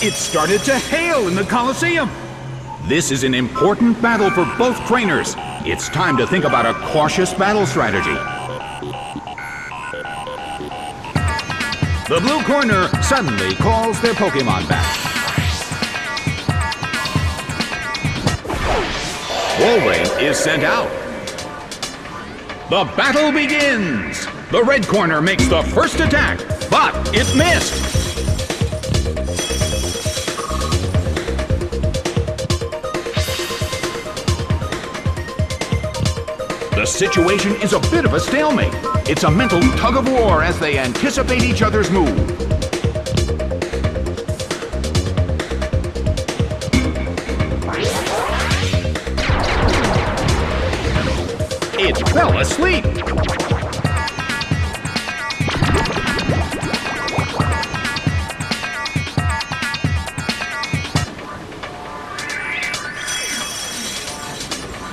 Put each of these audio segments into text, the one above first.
It started to hail in the Colosseum. This is an important battle for both trainers. It's time to think about a cautious battle strategy. The blue corner suddenly calls their Pokémon back. Walrein is sent out. The battle begins! The red corner makes the first attack, but it missed! The situation is a bit of a stalemate. It's a mental tug-of-war as they anticipate each other's move. It fell asleep.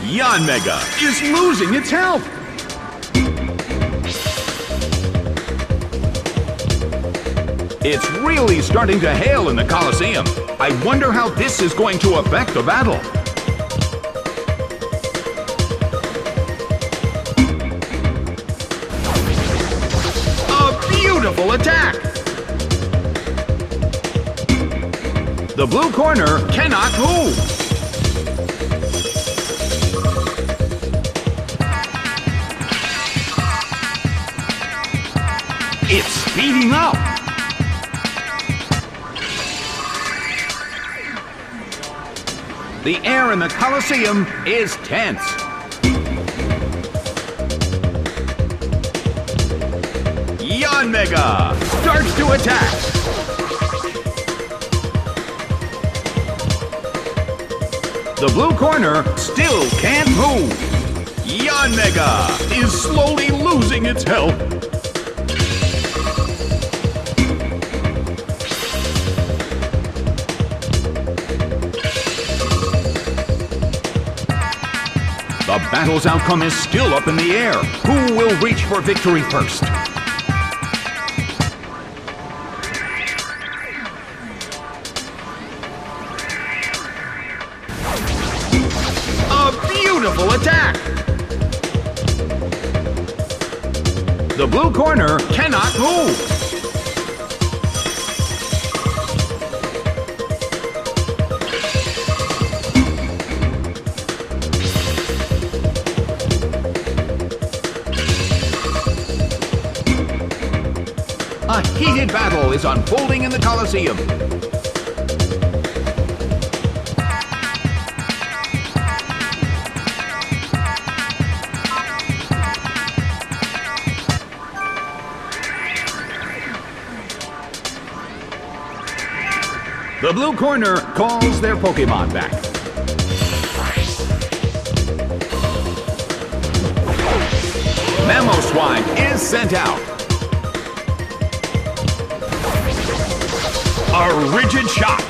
Yanmega is losing its health. It's really starting to hail in the Colosseum. I wonder how this is going to affect the battle. A beautiful attack! The blue corner cannot move. It's speeding up! The air in the Colosseum is tense. Yanmega starts to attack. The blue corner still can't move. Yanmega is slowly losing its health. The battle's outcome is still up in the air. Who will reach for victory first? A beautiful attack! The blue corner cannot move. A heated battle is unfolding in the Colosseum. The blue corner calls their Pokémon back. Mamoswine is sent out. A rigid shot.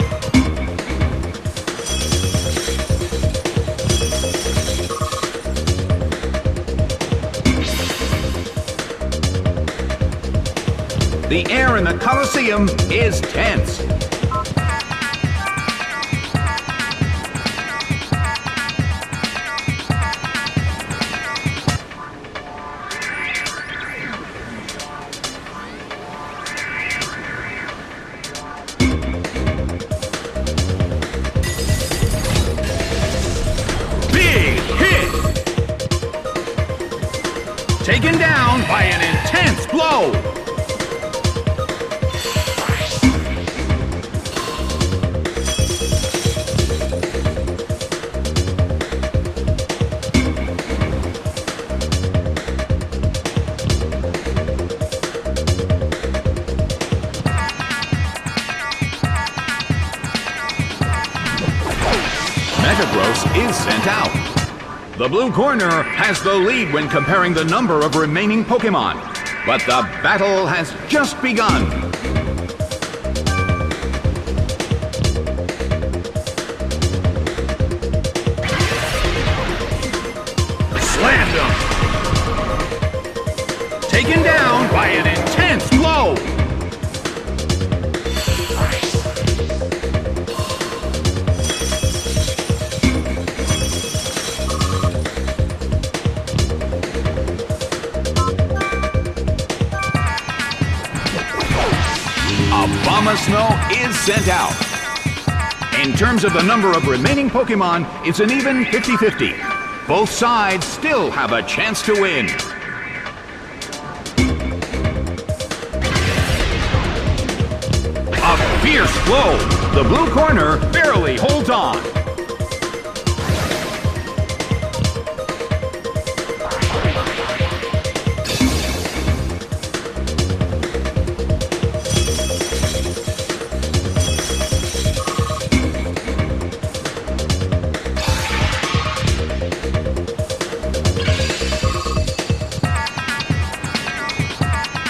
The air in the Colosseum is tense. Taken down by an intense blow. Metagross is sent out. The blue corner has the lead when comparing the number of remaining Pokémon, but the battle has just begun. Slammed him! Taken down by an intense blow! Abomasnow is sent out. In terms of the number of remaining Pokémon, it's an even 50-50. Both sides still have a chance to win. A fierce blow. The blue corner barely holds on.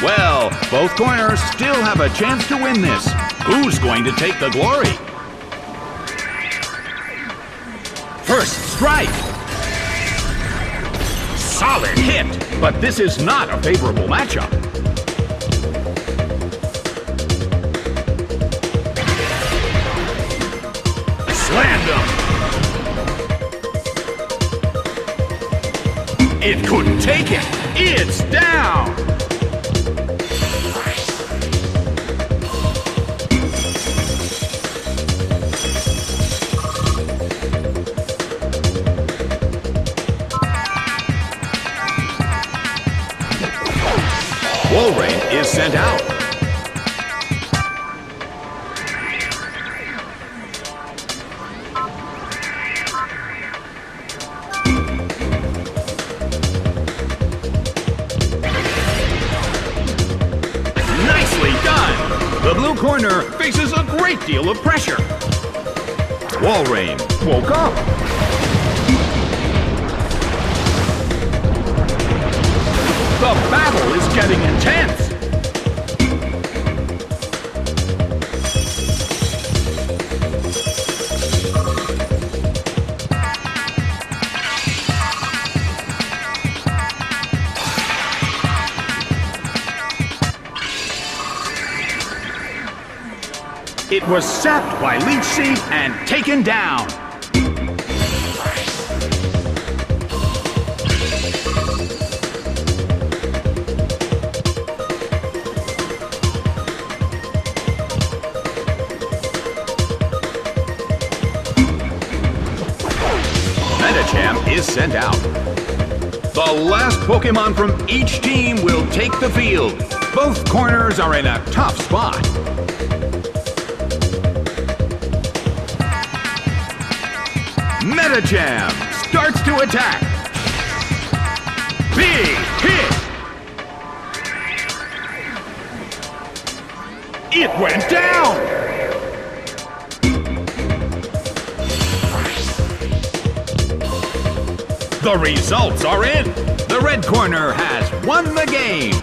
Well, both corners still have a chance to win this. Who's going to take the glory? First strike! Solid hit, but this is not a favorable matchup. Slammed him! It couldn't take it! It's down! Walrein is sent out. Nicely done! The blue corner faces a great deal of pressure. Walrein woke up. The battle is getting intense! It was sapped by Leech Seed and taken down. Medicham is sent out. The last Pokémon from each team will take the field. Both corners are in a tough spot. Medicham starts to attack. Big hit! It went down! The results are in! The red corner has won the game!